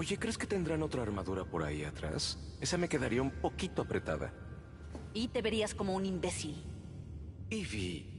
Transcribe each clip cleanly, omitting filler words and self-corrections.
Oye, ¿crees que tendrán otra armadura por ahí atrás? Esa me quedaría un poquito apretada. Y te verías como un imbécil. Evie.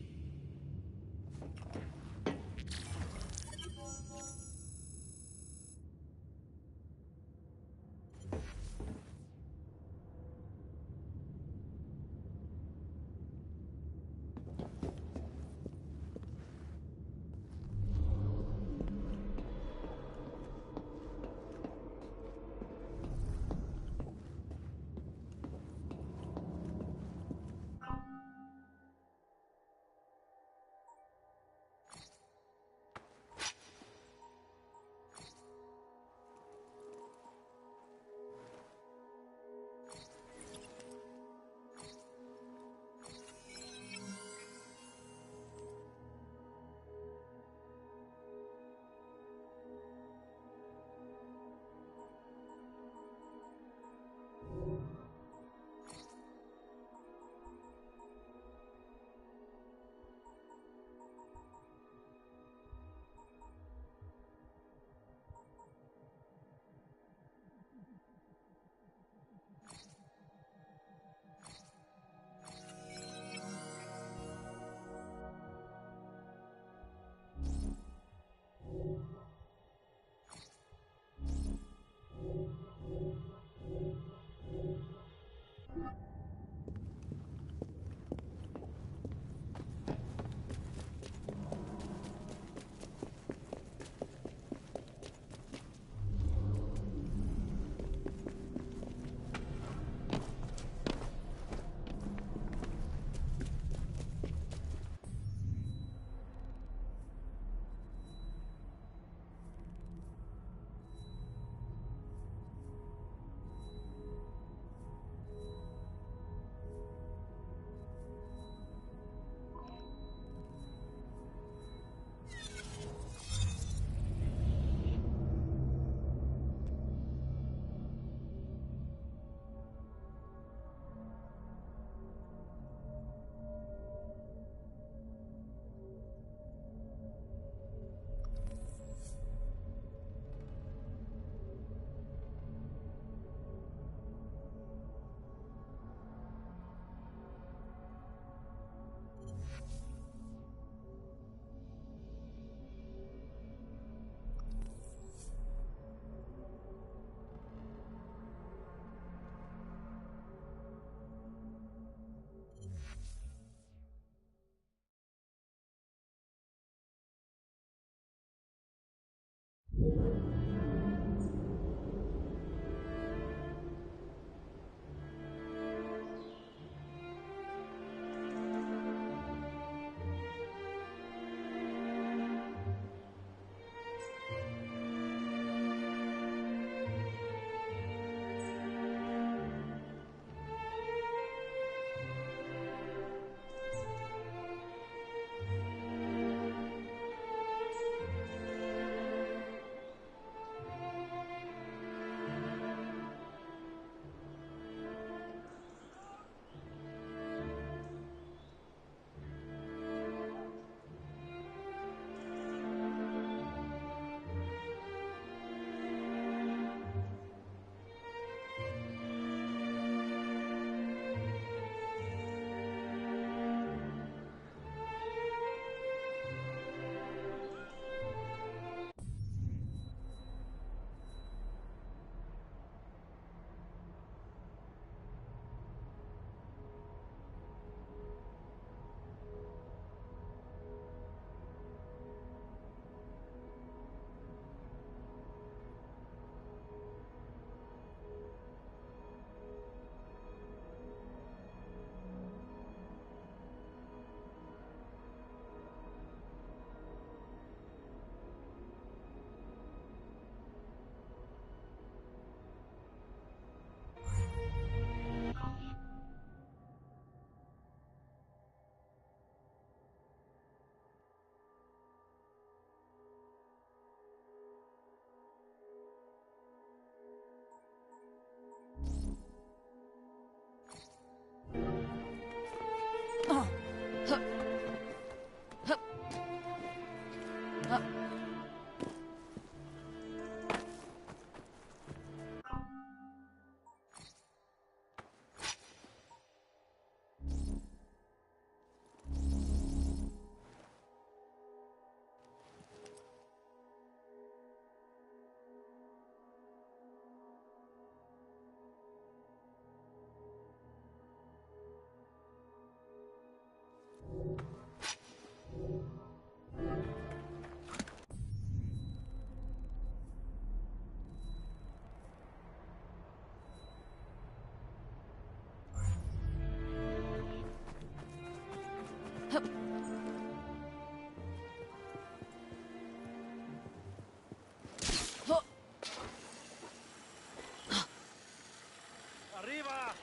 ¡Arriba!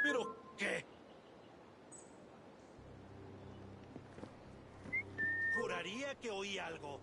¿Pero qué? Juraría que oí algo.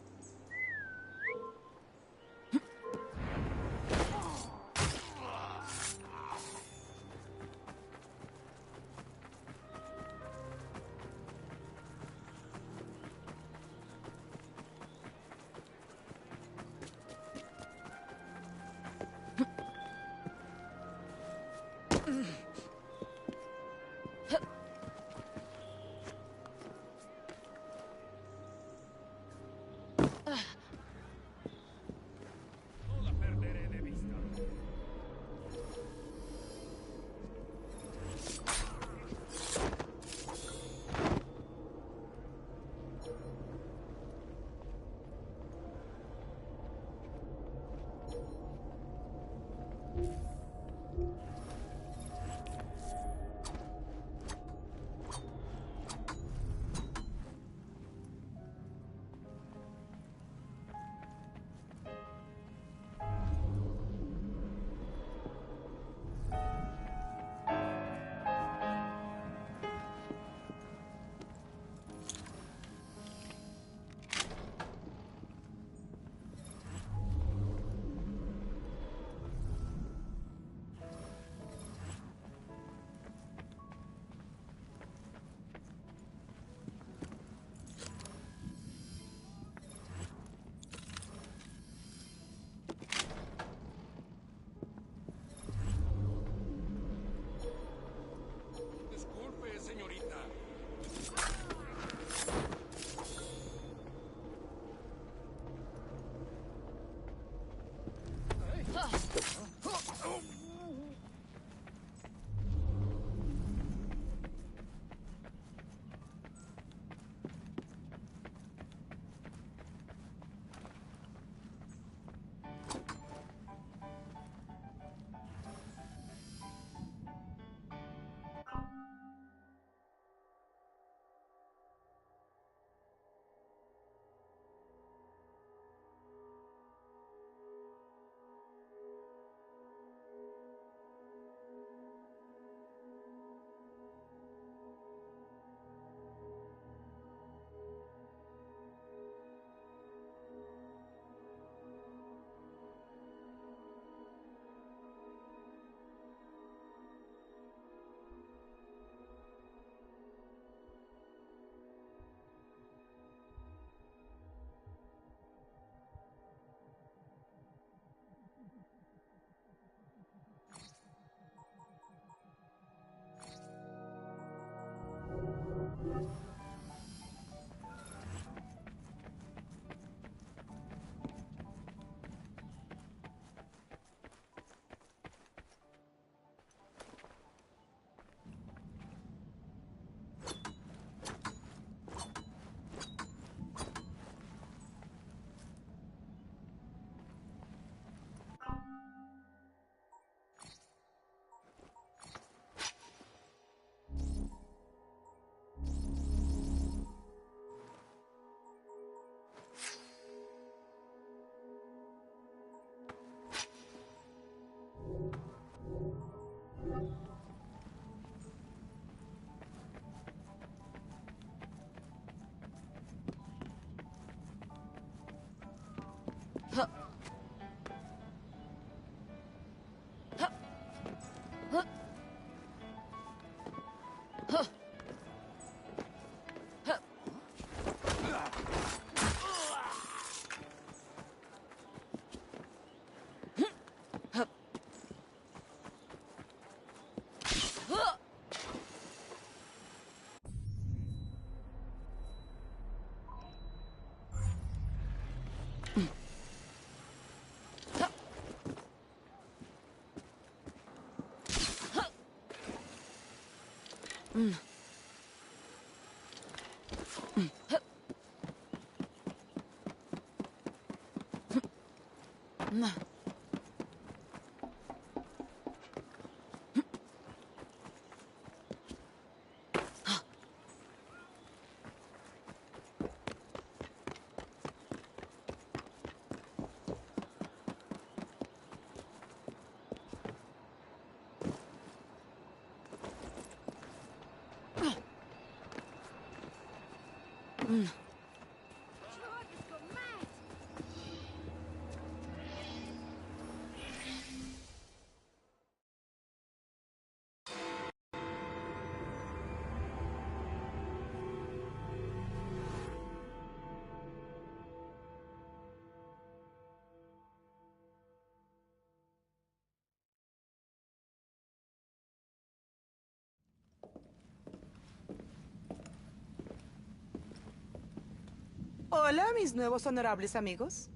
Hola, mis nuevos honorables amigos.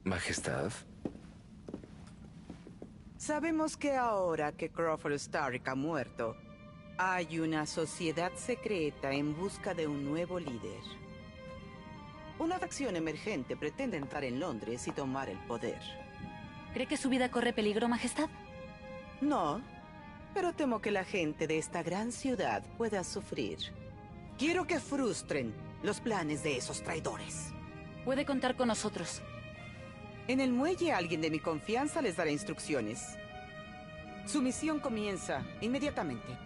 Majestad. Sabemos que ahora que Crawford Starrick ha muerto, hay una sociedad secreta en busca de un nuevo líder. Una facción emergente pretende entrar en Londres y tomar el poder. ¿Cree que su vida corre peligro, Majestad? No, pero temo que la gente de esta gran ciudad pueda sufrir. Quiero que frustren los planes de esos traidores. Puede contar con nosotros. En el muelle alguien de mi confianza les dará instrucciones. Su misión comienza inmediatamente.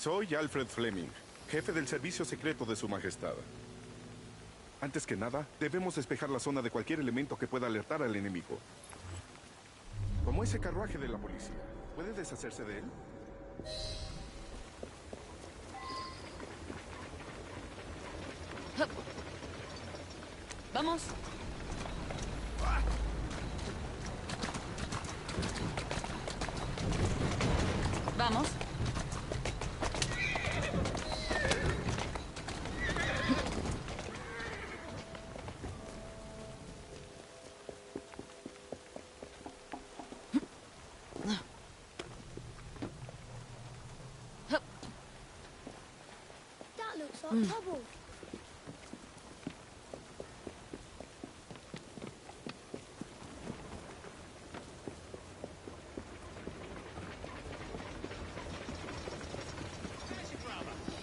Soy Alfred Fleming, jefe del servicio secreto de Su Majestad. Antes que nada, debemos despejar la zona de cualquier elemento que pueda alertar al enemigo. Como ese carruaje de la policía. ¿Puede deshacerse de él? ¡Vamos! Vamos.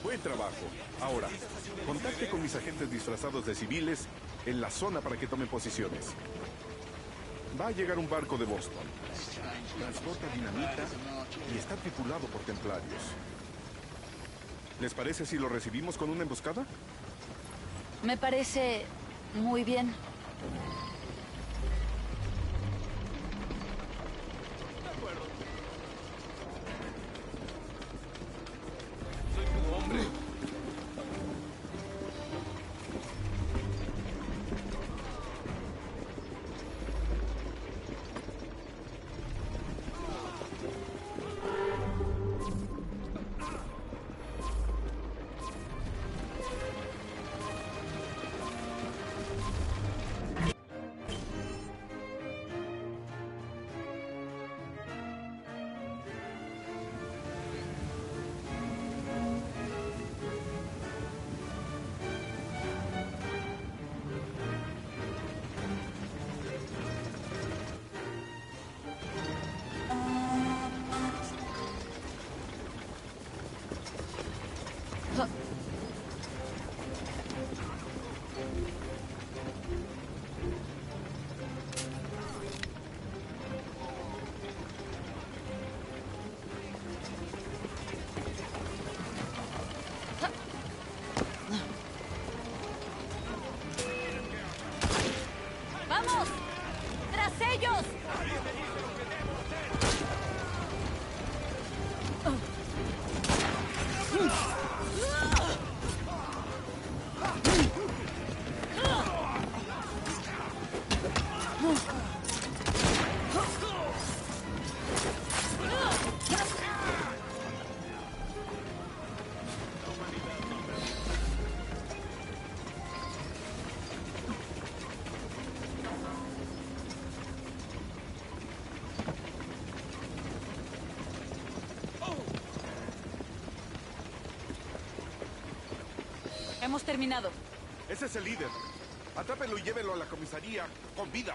Buen trabajo. Ahora, contacte con mis agentes disfrazados de civiles en la zona para que tomen posiciones. Va a llegar un barco de Boston. Transporta dinamita y está tripulado por templarios. ¿Les parece si lo recibimos con una emboscada? Me parece muy bien. ¡Vamos! ¡Tras ellos! Hemos terminado. Ese es el líder. Atrápelo y llévelo a la comisaría con vida.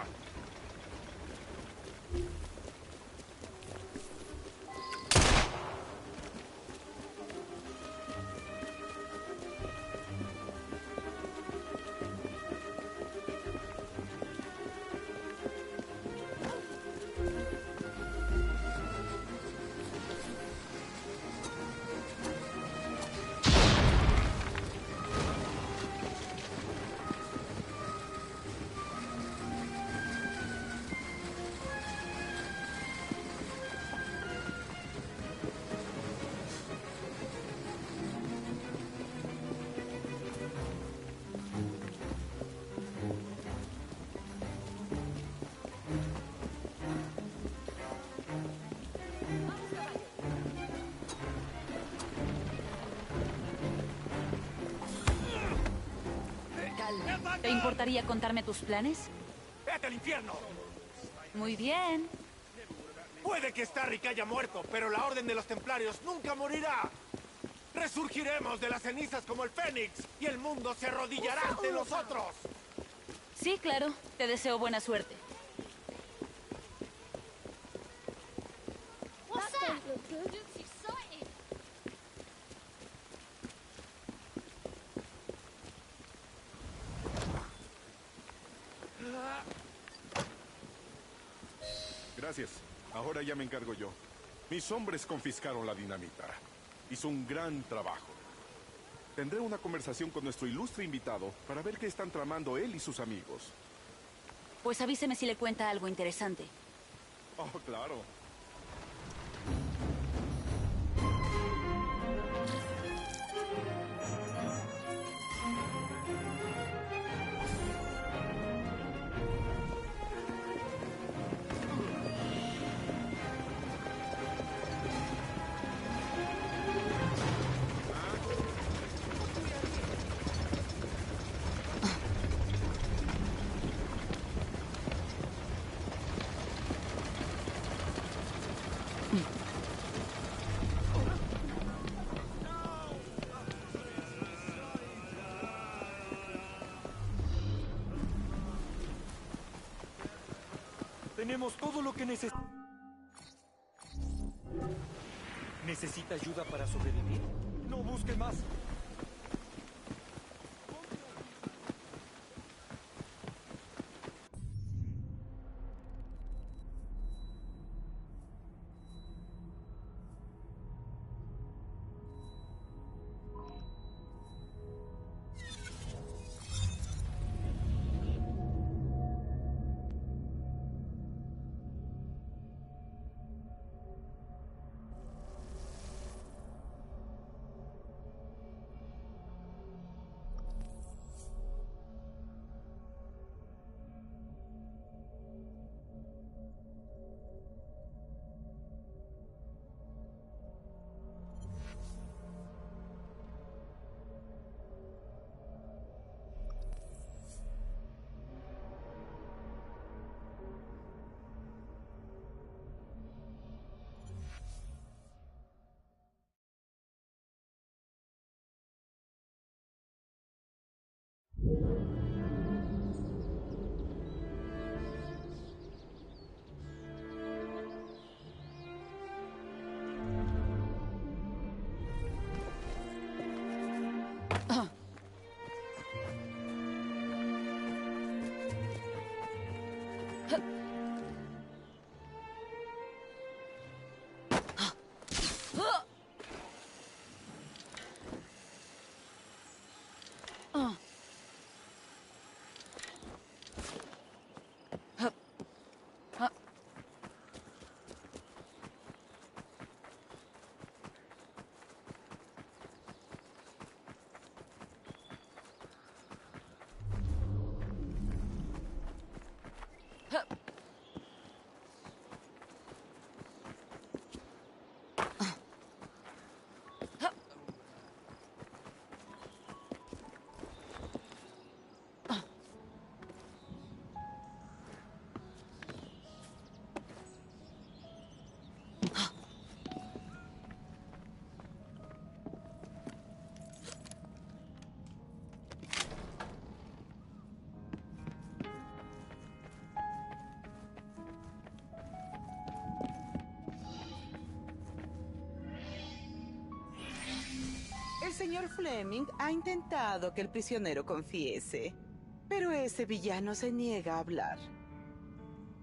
¿Te importaría contarme tus planes? ¡Vete al infierno! Muy bien. Puede que Starrick haya muerto, pero la Orden de los Templarios nunca morirá. Resurgiremos de las cenizas como el Fénix y el mundo se arrodillará ante nosotros. Sí, claro. Te deseo buena suerte. Gracias. Ahora ya me encargo yo. Mis hombres confiscaron la dinamita. Hizo un gran trabajo. Tendré una conversación con nuestro ilustre invitado para ver qué están tramando él y sus amigos. Pues avíseme si le cuenta algo interesante. Oh, claro. Tenemos todo lo que necesitamos. ¿Necesita ayuda para sobrevivir? No busque más. El señor Fleming ha intentado que el prisionero confiese, pero ese villano se niega a hablar.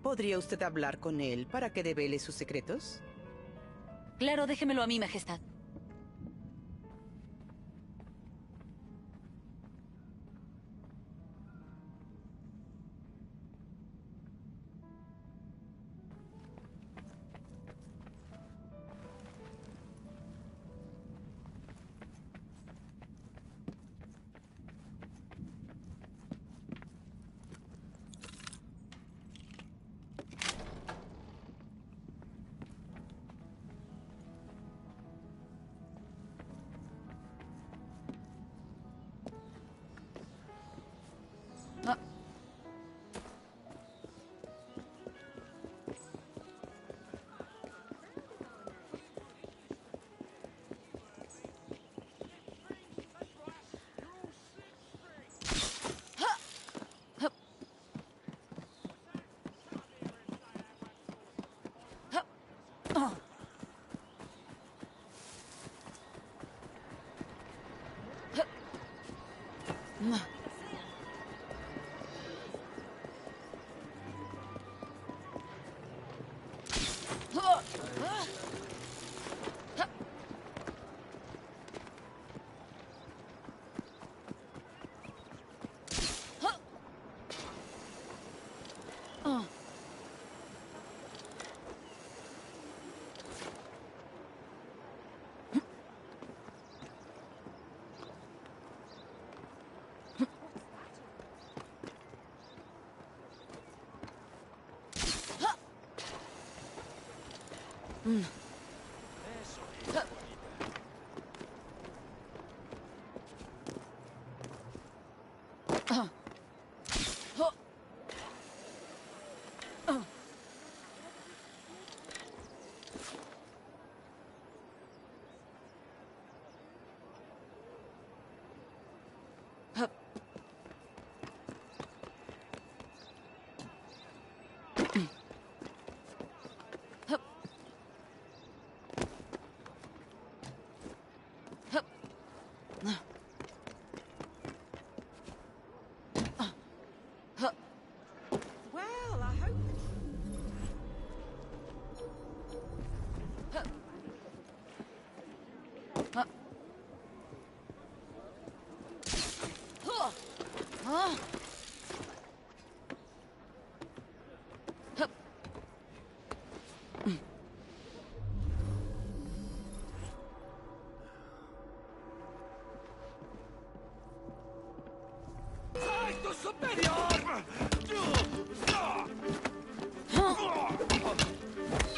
¿Podría usted hablar con él para que devele sus secretos? Claro, déjemelo a mí, Majestad.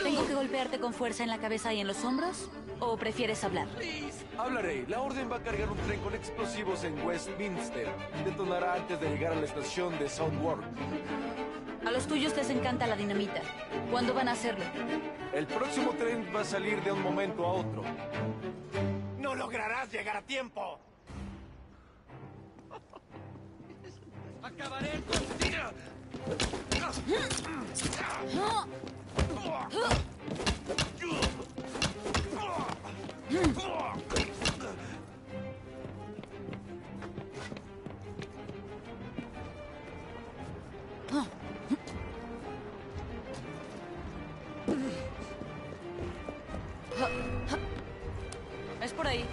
¿Tengo que golpearte con fuerza en la cabeza y en los hombros? ¿O prefieres hablar? Hablaré. La Orden va a cargar un tren con explosivos en Westminster. Detonará antes de llegar a la estación de Southwark. A los tuyos les encanta la dinamita. ¿Cuándo van a hacerlo? El próximo tren va a salir de un momento a otro. ¡No lograrás llegar a tiempo! ¡Acabaré contigo! Es por ahí.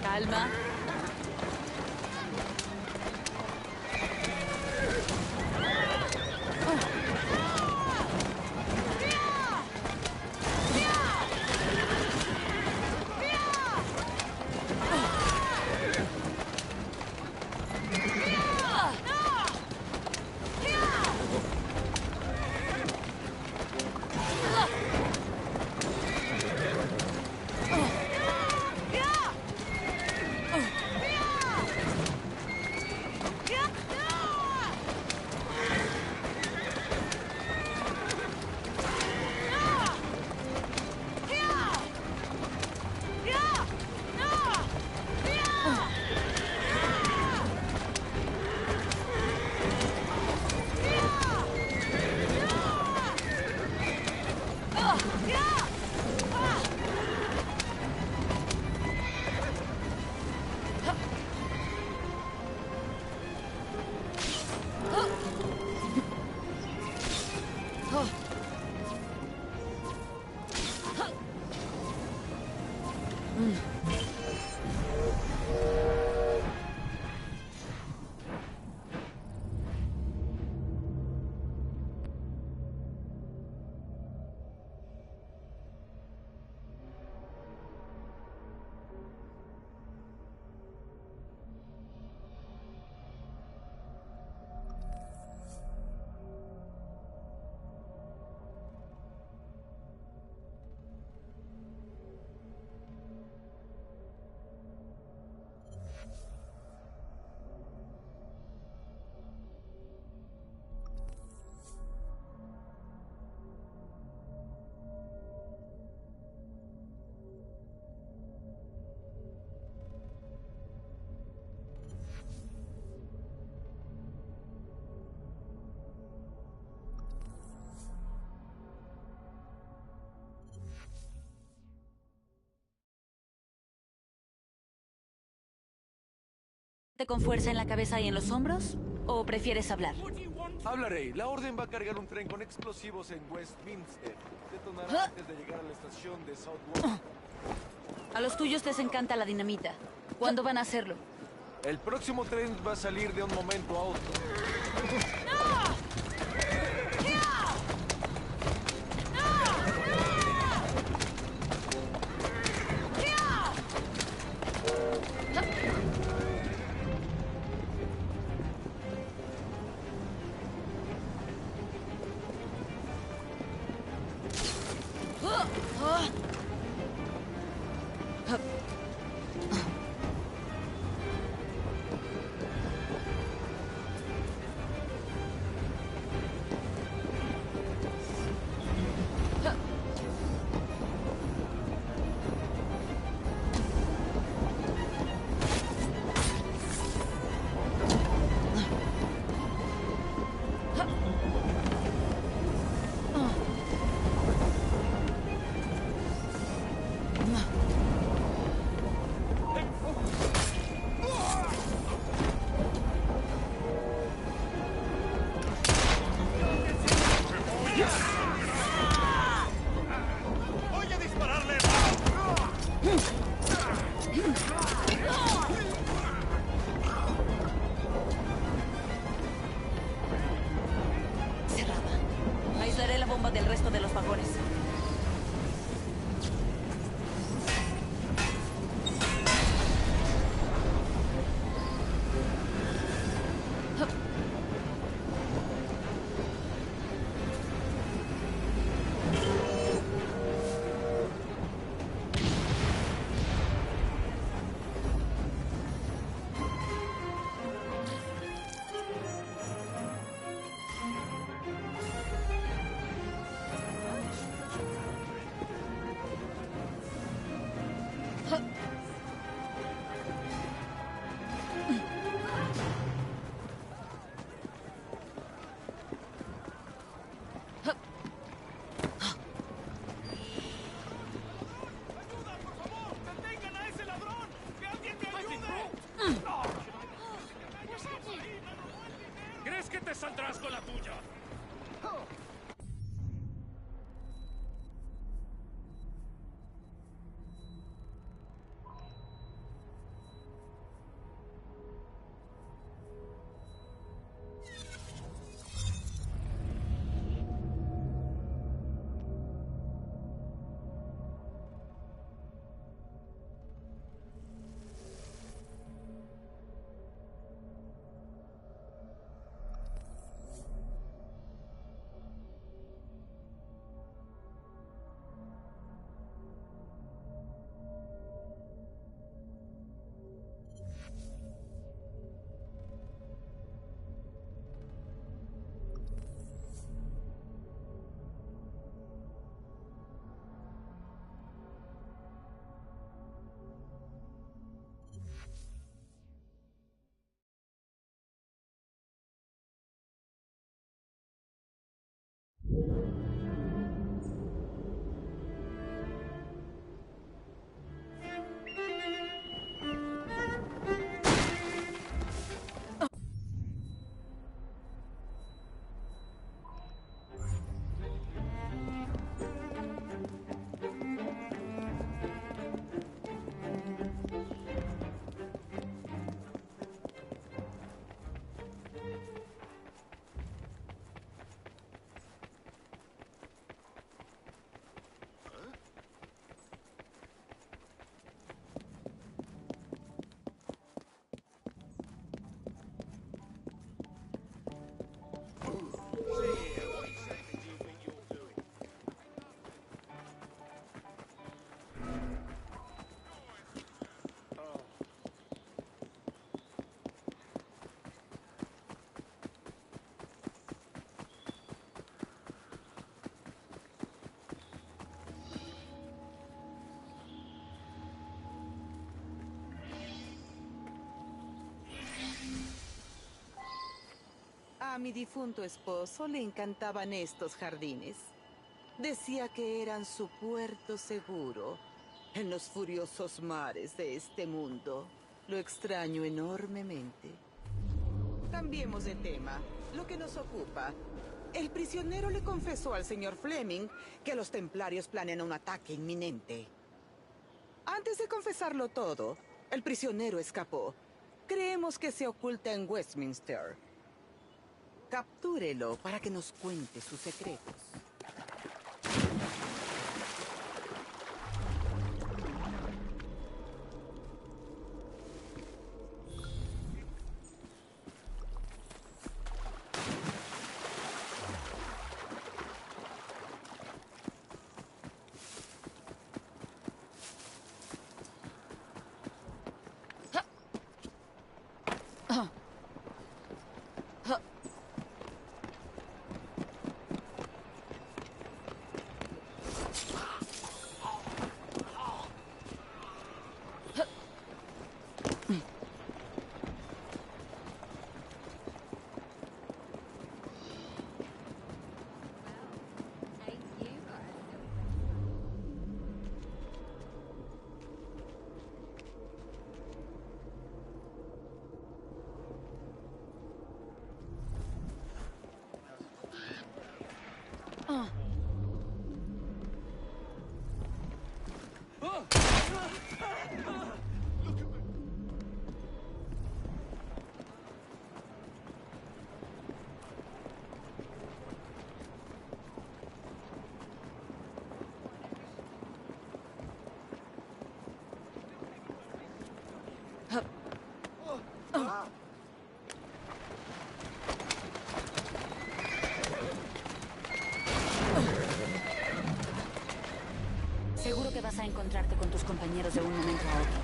Calma. ¿Con fuerza en la cabeza y en los hombros? ¿O prefieres hablar? Hablaré. La Orden va a cargar un tren con explosivos en Westminster. Detonará antes de llegar a la estación de Southwark. A los tuyos les encanta la dinamita. ¿Cuándo van a hacerlo? El próximo tren va a salir de un momento a otro. ¡Voy a dispararle! Cerrada. Aislaré la bomba del resto de los vagones. ¿Crees que te saldrás con la tuya? A mi difunto esposo le encantaban estos jardines. Decía que eran su puerto seguro en los furiosos mares de este mundo. Lo extraño enormemente. Cambiemos de tema. Lo que nos ocupa. El prisionero le confesó al señor Fleming que los templarios planean un ataque inminente. Antes de confesarlo todo, el prisionero escapó. Creemos que se oculta en Westminster. Captúrelo para que nos cuente sus secretos. Seguro que vas a encontrarte con tus compañeros de un momento a otro.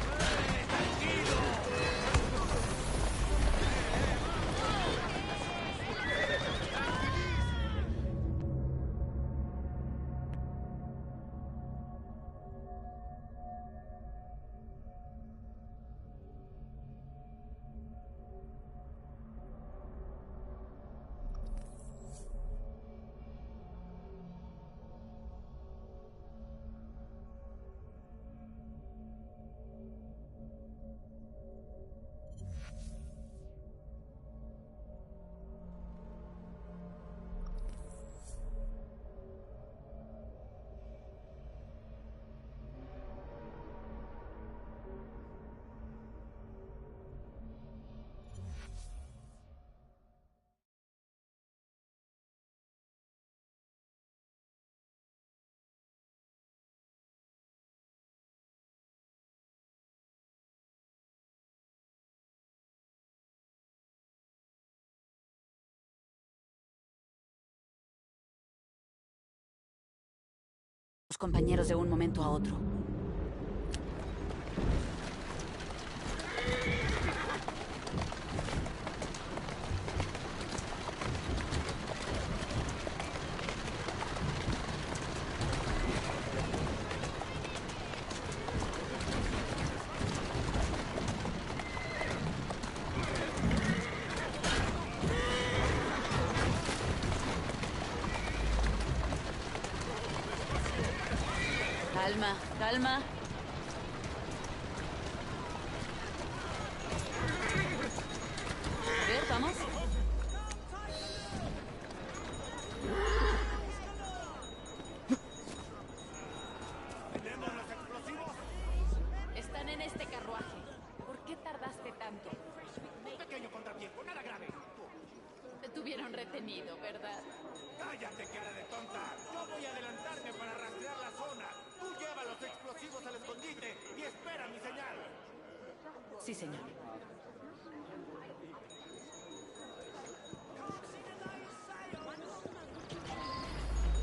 Tus compañeros de un momento a otro. Calma, calma. A ver, vamos. ¿Tenemos los explosivos? Están en este carruaje. ¿Por qué tardaste tanto? Un pequeño contratiempo, nada grave. Te tuvieron retenido, ¿verdad? ¡Cállate, cara de tonta! Yo voy a adelantarme para rastrear la zona. Tú lleva los explosivos al escondite y espera mi señal. Sí, señor.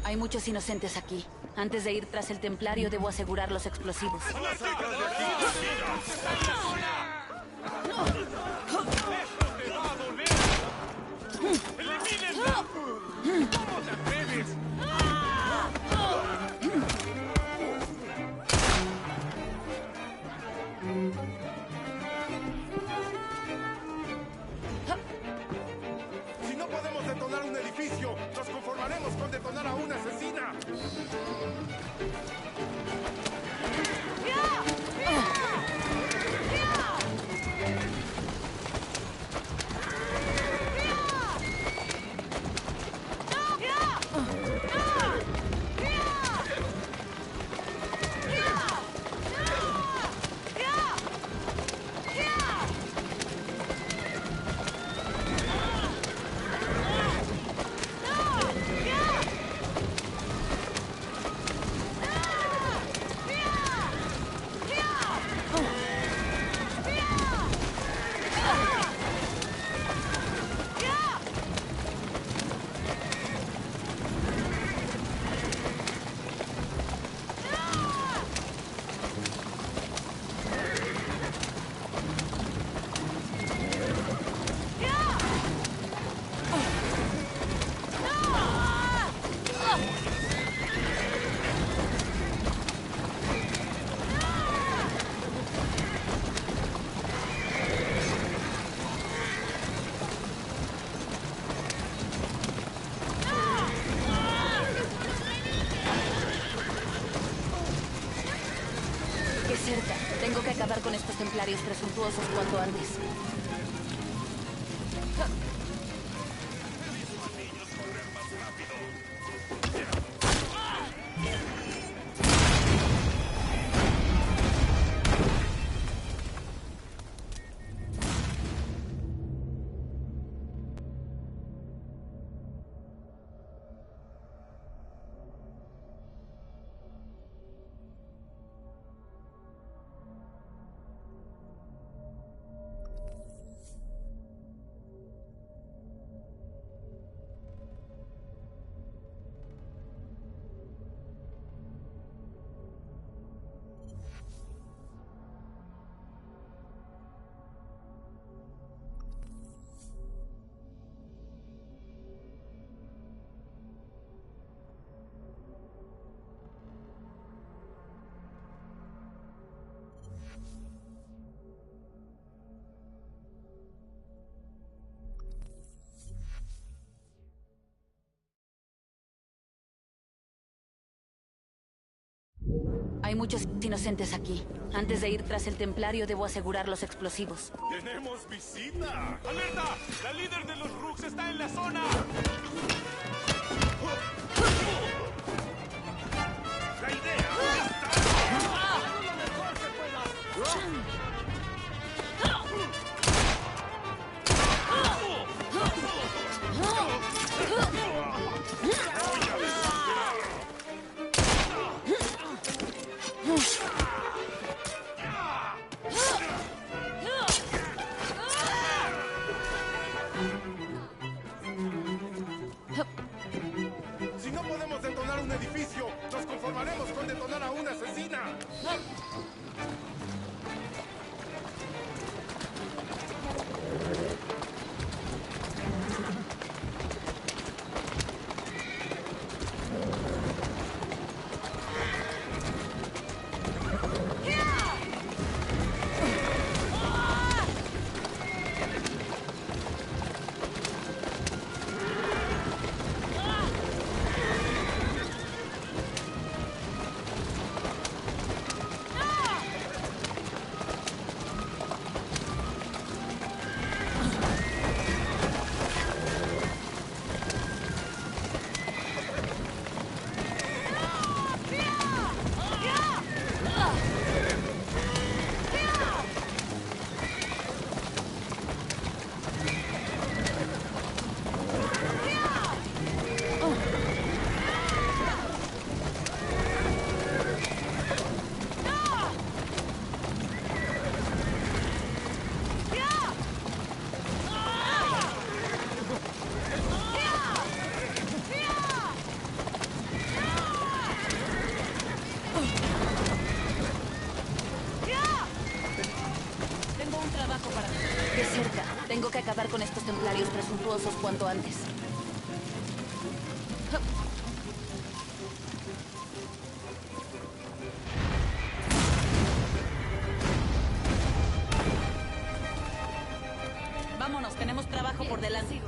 Hay muchos inocentes aquí. Antes de ir tras el templario, debo asegurar los explosivos. Si no podemos detonar un edificio, nos conformaremos con detonar a una asesina. ¡Qué cerca! Tengo que acabar con estos templarios presuntuosos cuanto antes. Niños corren más rápido. Hay muchos inocentes aquí. Antes de ir tras el templario, debo asegurar los explosivos. ¡Tenemos visita! ¡Alerta! ¡La líder de los Rooks está en la zona! ¡La idea está! ¡Hagamos lo mejor que puedas! Si no podemos detonar un edificio, nos conformaremos con detonar a una asesina. Tengo un trabajo para ti. De cerca. Tengo que acabar con estos templarios presuntuosos cuanto antes. Vámonos, tenemos trabajo por delante.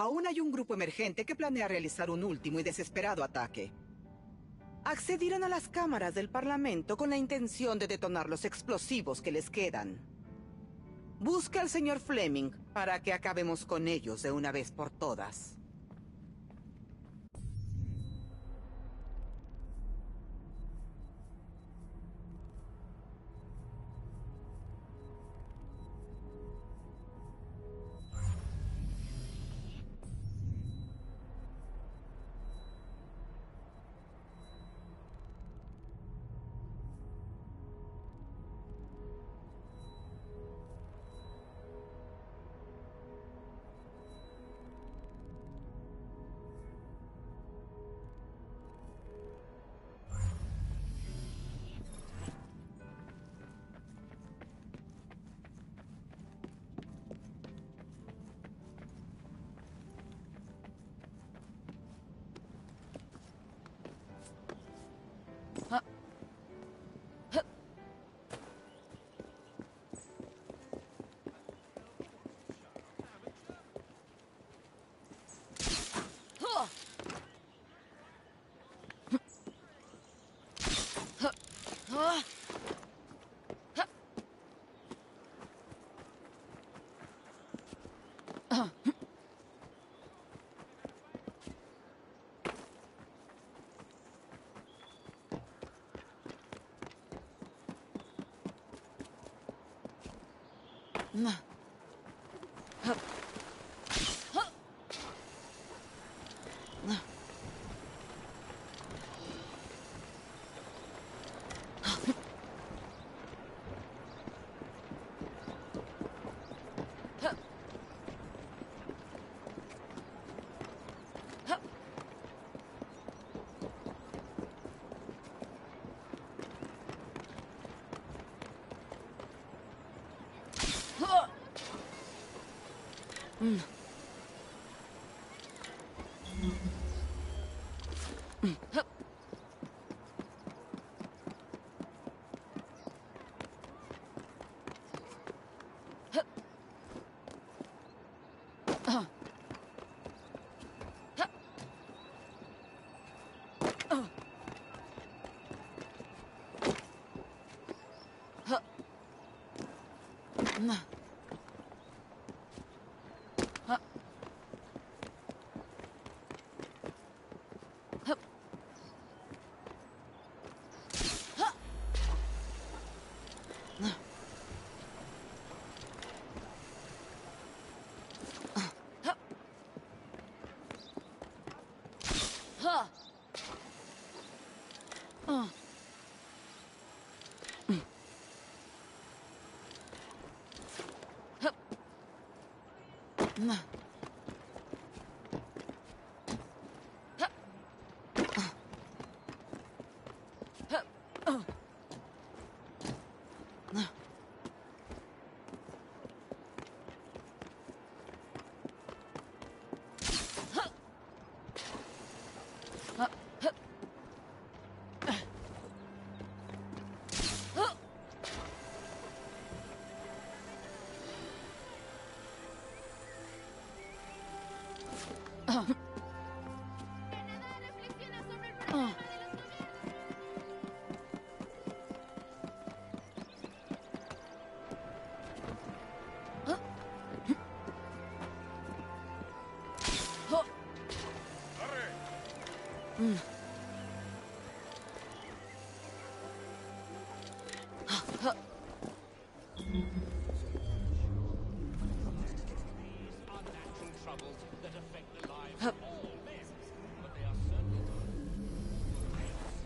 Aún hay un grupo emergente que planea realizar un último y desesperado ataque. Accedieron a las cámaras del Parlamento con la intención de detonar los explosivos que les quedan. Busca al señor Fleming para que acabemos con ellos de una vez por todas.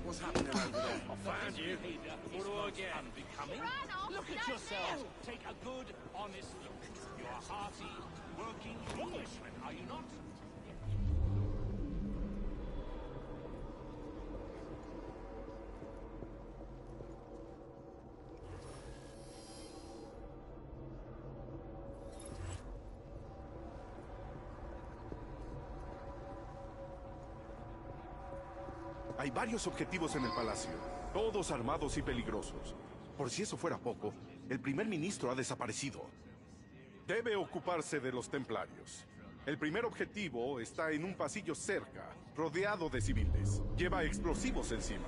What's happening over there? I found you. What do I get? Unbecoming. Look at yourself. Take a good, honest look. You're a hearty, working Englishman, are you not? Hay varios objetivos en el palacio, todos armados y peligrosos. Por si eso fuera poco, el primer ministro ha desaparecido. Debe ocuparse de los templarios. El primer objetivo está en un pasillo cerca, rodeado de civiles. Lleva explosivos encima.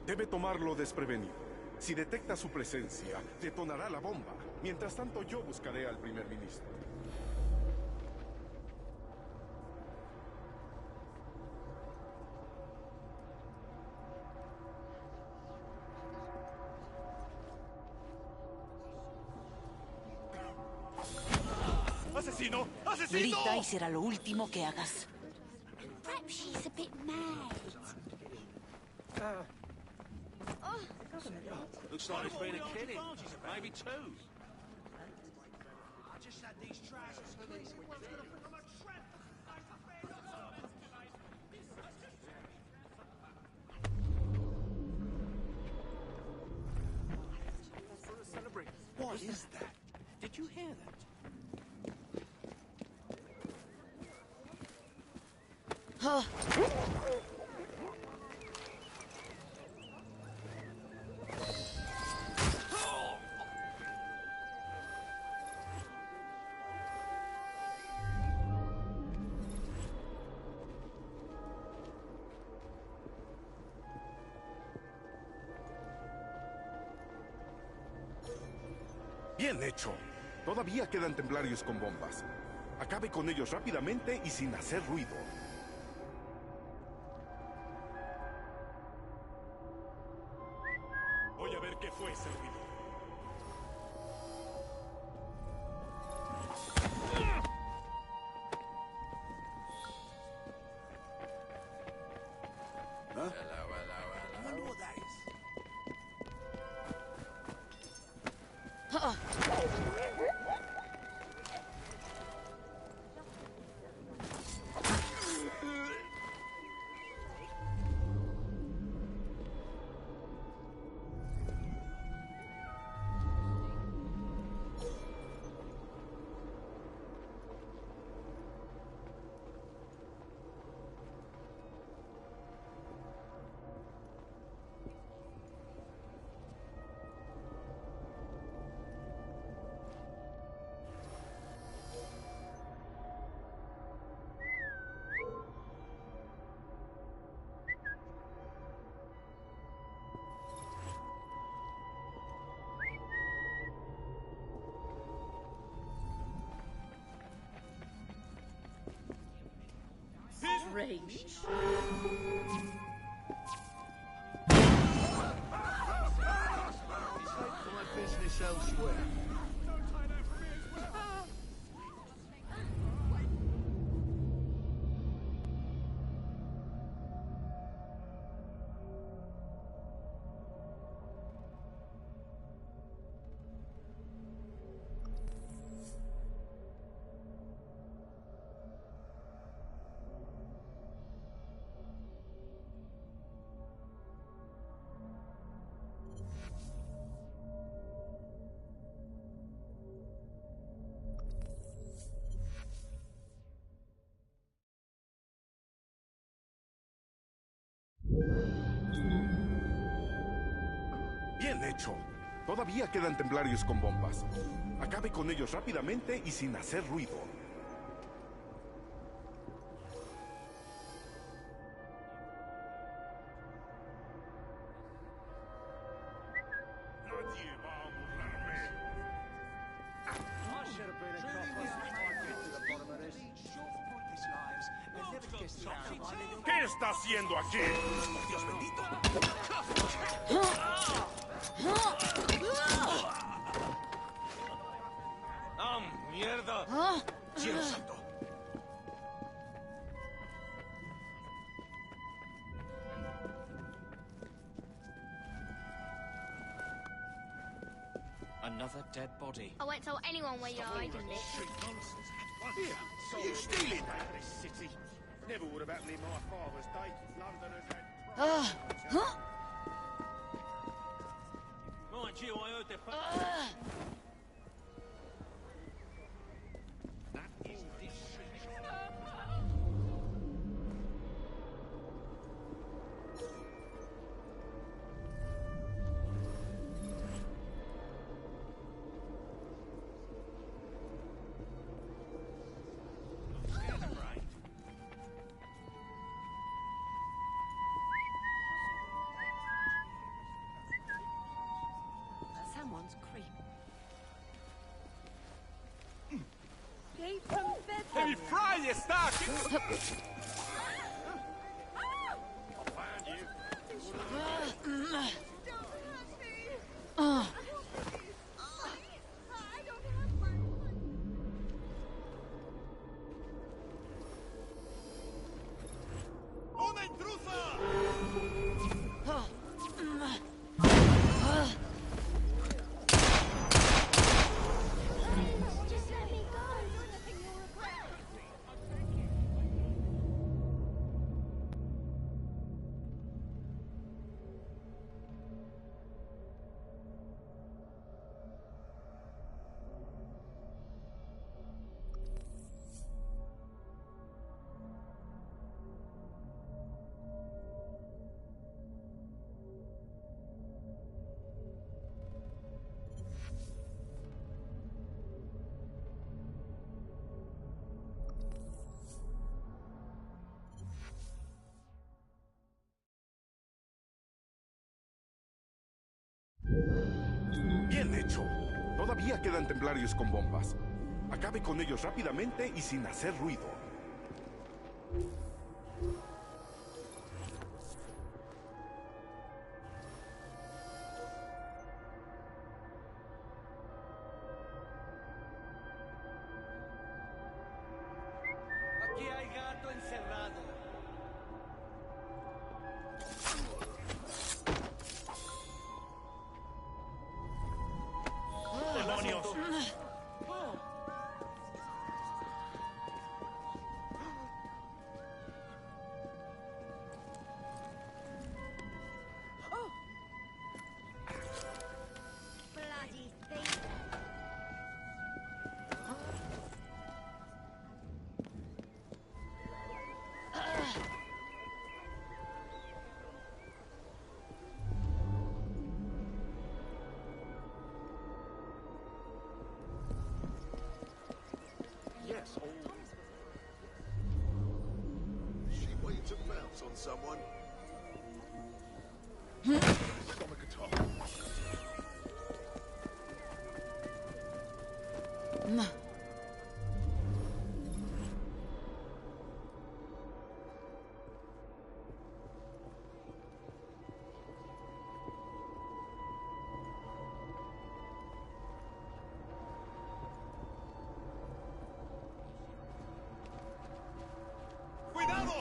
Debe tomarlo desprevenido. Si detecta su presencia, detonará la bomba. Mientras tanto, yo buscaré al primer ministro. ¡Asesino! ¡Asesino! Grita y será lo último que hagas. Perhaps she's a bit mad. Looks like there's been a killing. Maybe two. What is that? Did you hear that? Bien hecho. Todavía quedan templarios con bombas. Acabe con ellos rápidamente y sin hacer ruido. Voy a ver qué fue ese ruido. I wonder what that is. Strange. My business elsewhere. Bien hecho. Todavía quedan templarios con bombas. Acabe con ellos rápidamente y sin hacer ruido. Nadie va a burlarme. ¿Qué está haciendo aquí? Dios bendito. ¡Ah, mierda! Cielo santo. Another dead body. I won't tell anyone where you're hiding this. Here, are you stealing that? This city never would have happened in my father's day. London has had... Mind you, I heard the... That is disrespect. ¡Mi Fry está aquí! ¡Una intrusa! Just let me go. Bien hecho. Todavía quedan templarios con bombas. Acabe con ellos rápidamente y sin hacer ruido. Aquí hay gato encerrado. ¡Demonios! Bloody thief. Yes, She waiting to bounce on someone. Stomach attack. ¡Cuidado!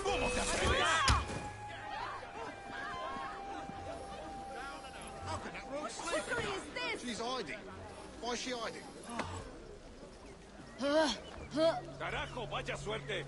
¿Cómo te atreves? How can that rogue sleep? She's hiding. Why is she hiding? ¡Carajo, vaya suerte!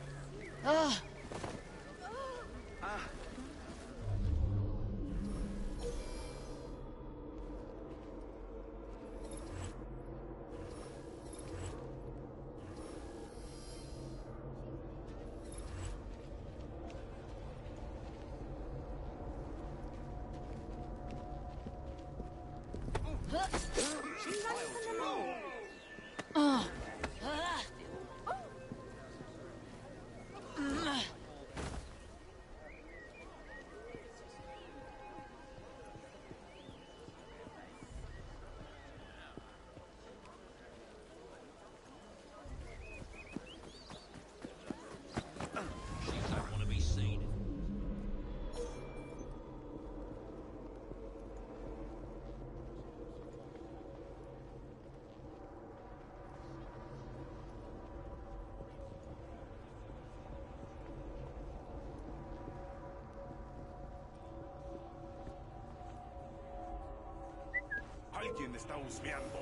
Alguien está husmeando.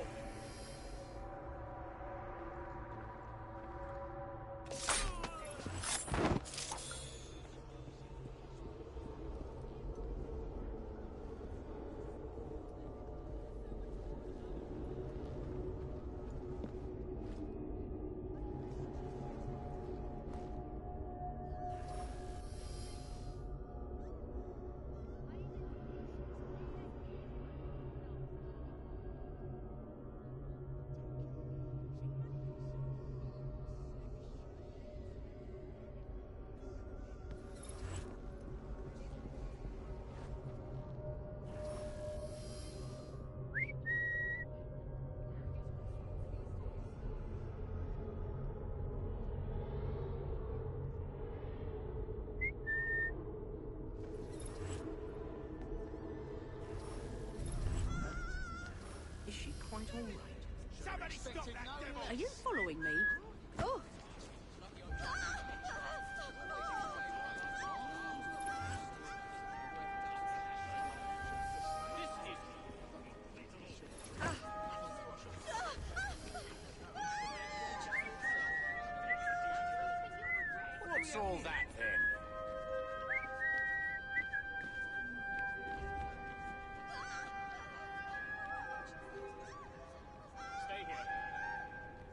Somebody stop that devil! Are you following me? Oh. What's all that then?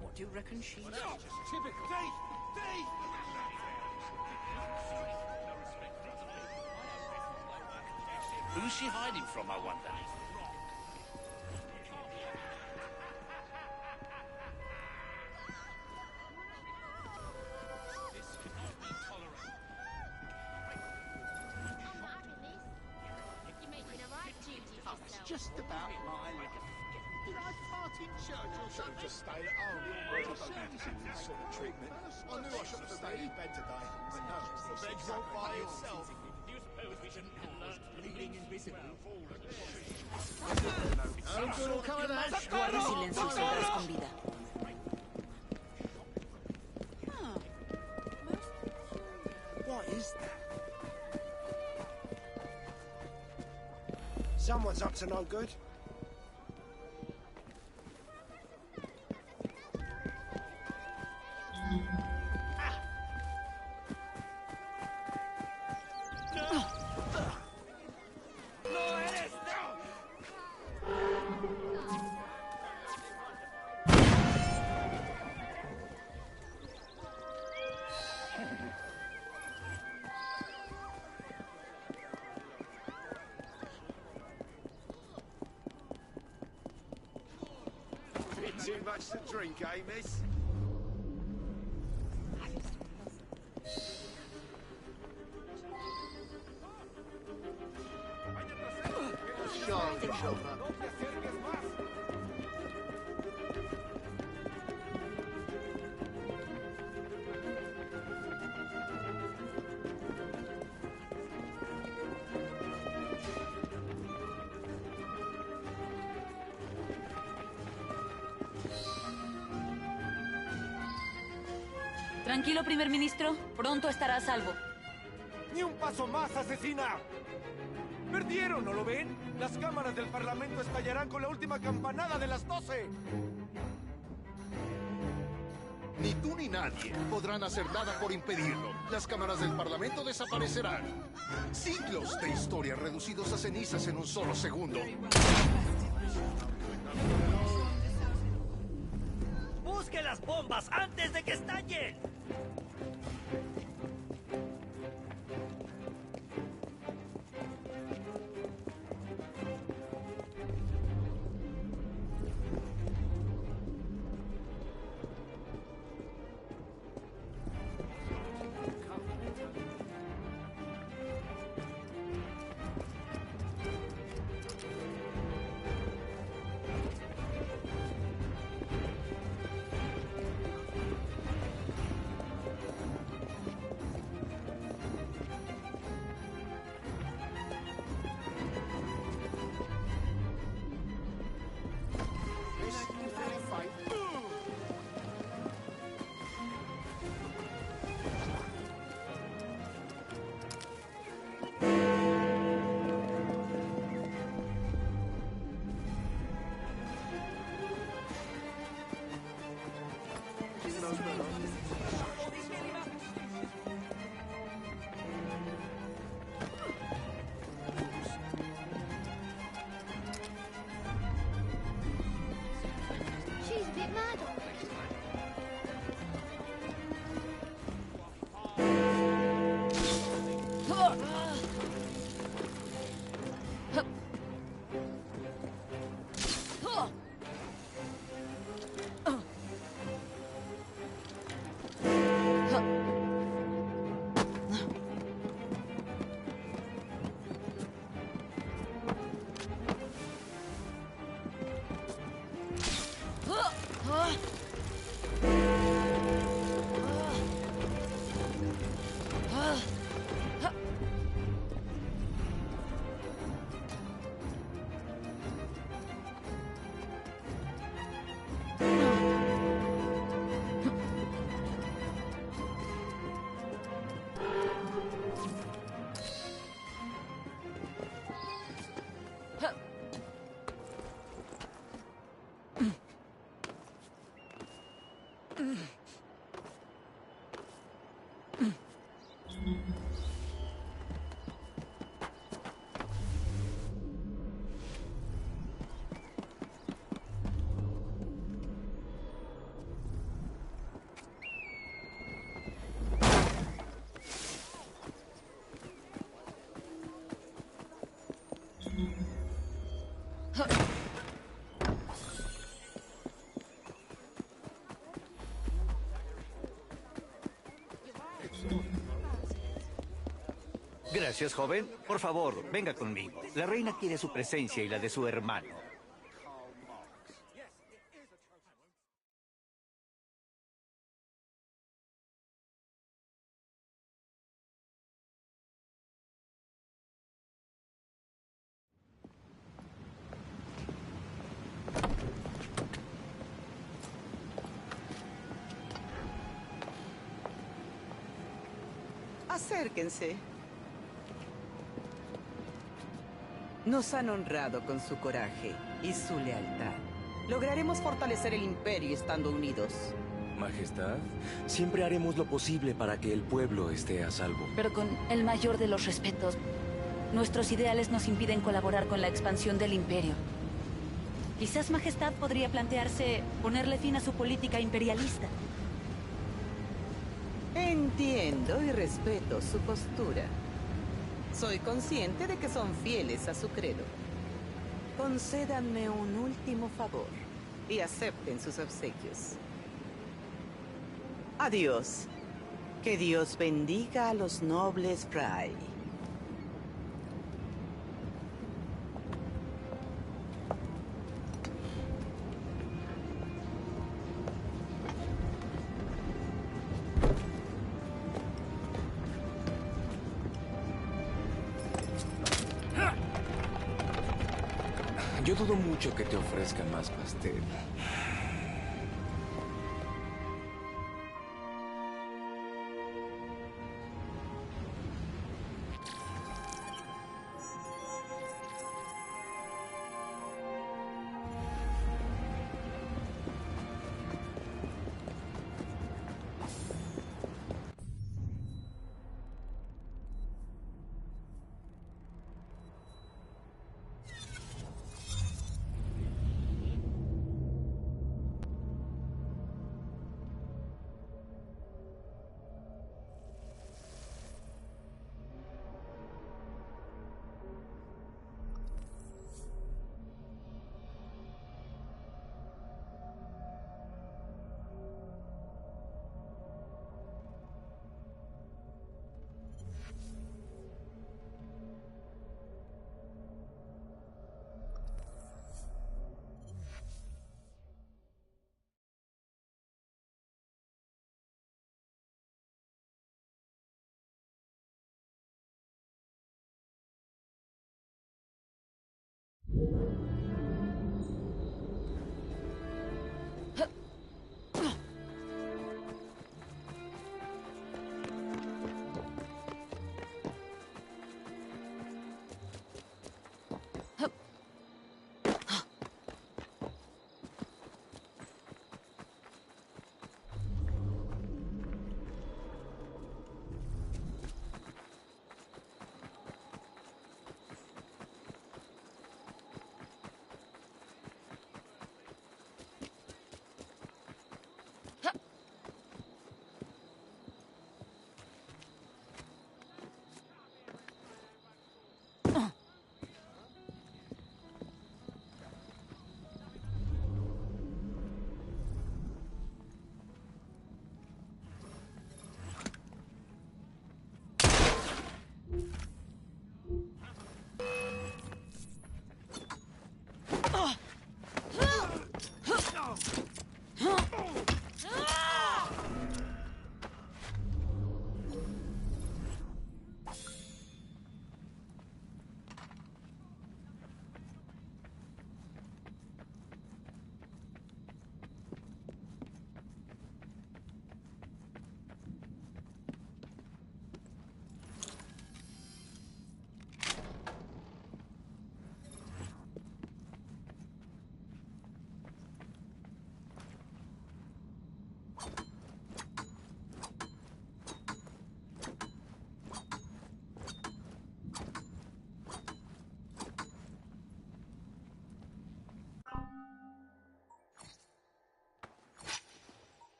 What do you reckon she's... Typical. Dave! Who's she hiding from, I wonder? Just about my life. Did I fart in church or something? Just stayed at home. I don't fancy this sort of treatment. I knew I should have stayed in bed today, but no, the bed's all by itself. Do you suppose we shouldn't alert bleeding invisible? No good will come of that. Guarde silencio y saldrás con vida. What is that? Someone's up to no good. Too much to drink, eh, miss? Tranquilo, primer ministro. Pronto estará a salvo. ¡Ni un paso más, asesina! ¡Perdieron, no lo ven! Las cámaras del Parlamento estallarán con la última campanada de las 12. Ni tú ni nadie podrán hacer nada por impedirlo. Las cámaras del Parlamento desaparecerán. Siglos de historia reducidos a cenizas en un solo segundo. ¡Busque las bombas antes de que estallen! Gracias, joven. Por favor, venga conmigo. La reina quiere su presencia y la de su hermano. Acérquense. Nos han honrado con su coraje y su lealtad. Lograremos fortalecer el imperio estando unidos. Majestad, siempre haremos lo posible para que el pueblo esté a salvo. Pero con el mayor de los respetos, nuestros ideales nos impiden colaborar con la expansión del imperio. Quizás Majestad podría plantearse ponerle fin a su política imperialista. Entiendo y respeto su postura. Soy consciente de que son fieles a su credo. Concédanme un último favor y acepten sus obsequios. Adiós. Que Dios bendiga a los nobles Fry. Yo dudo mucho que te ofrezca más pastel.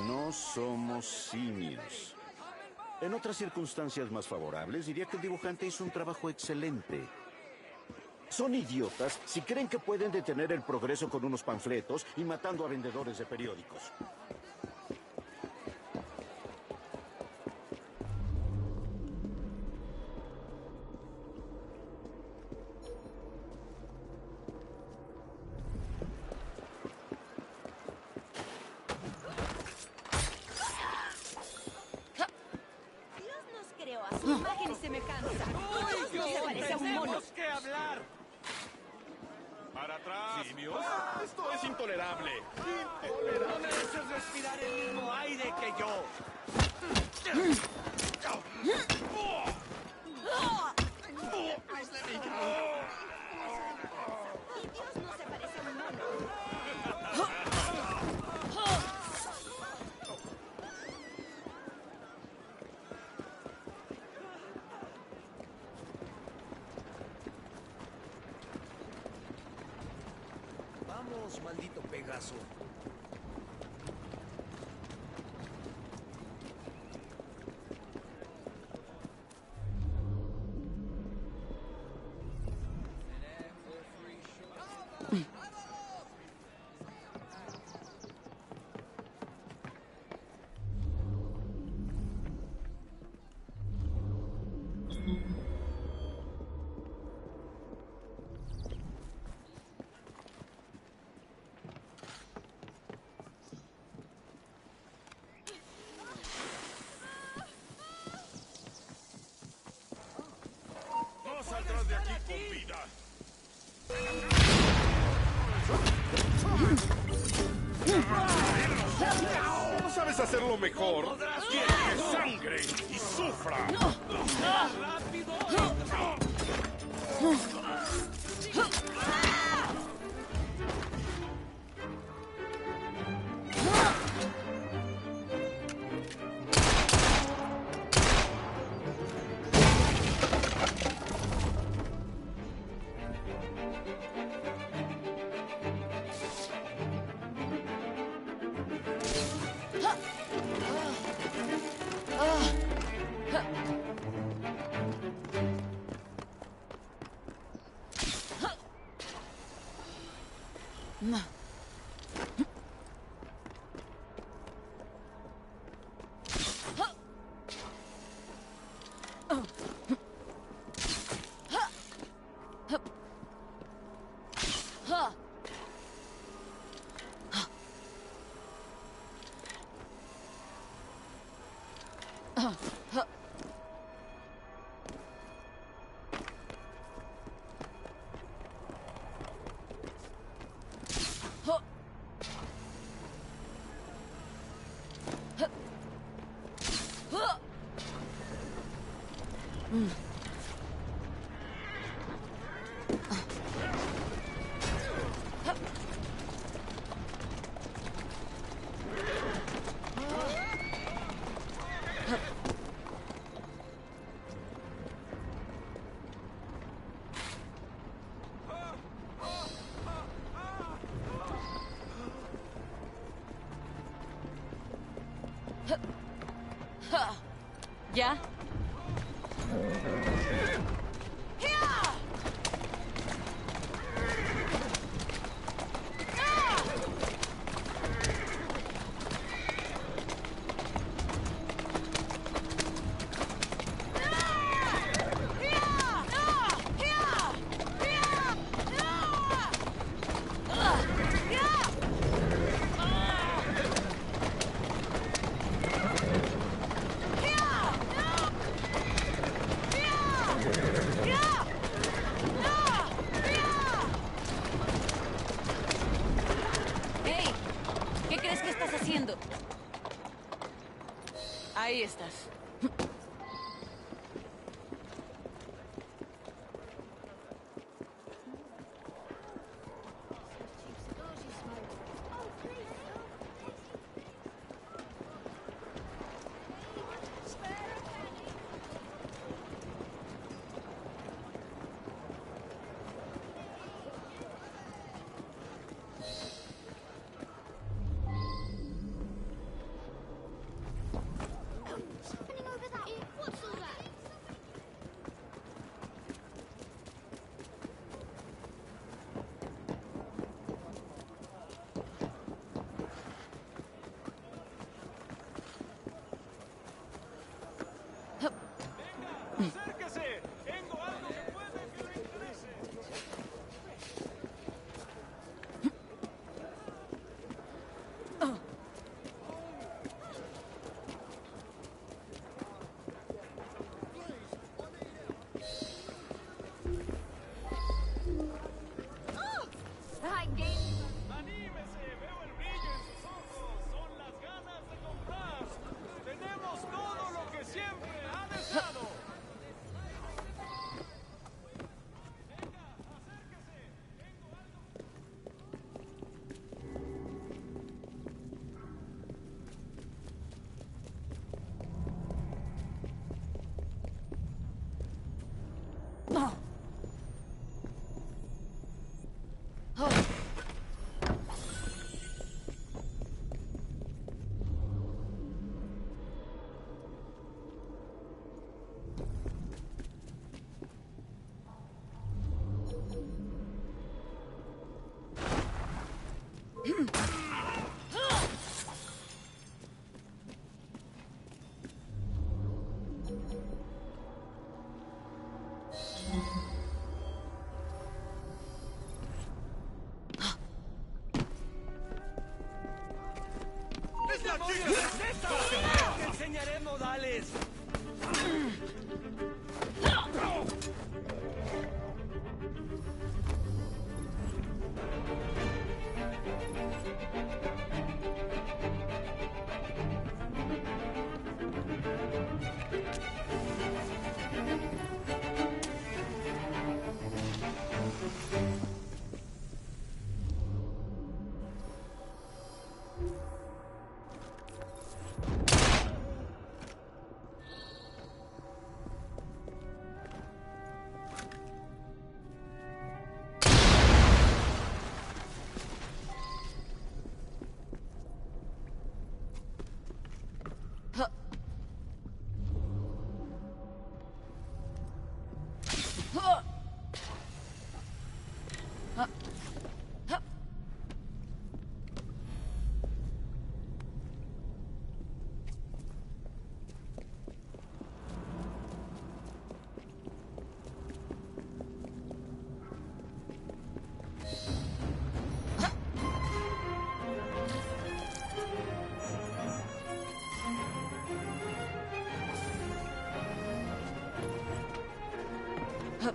No somos simios. En otras circunstancias más favorables, diría que el dibujante hizo un trabajo excelente. Son idiotas si creen que pueden detener el progreso con unos panfletos y matando a vendedores de periódicos. Esto es intolerable. No mereces respirar el mismo aire que yo. Dios no se parece a un mono. Vamos, maldito Pegaso. saldrás de aquí con vida. ¿No sabes hacerlo mejor? ¡Que sangre y sufra! ¡Rápido! ¿Ya? Ahí estás. ¡Acérquese! ¡Tengo algo que puede que le interese! ¡Anímese! ¡Veo el brillo en sus ojos! ¡Son las ganas de comprar! ¡Tenemos todo lo que siempre ha deseado! ¡Te enseñaré modales! Huh.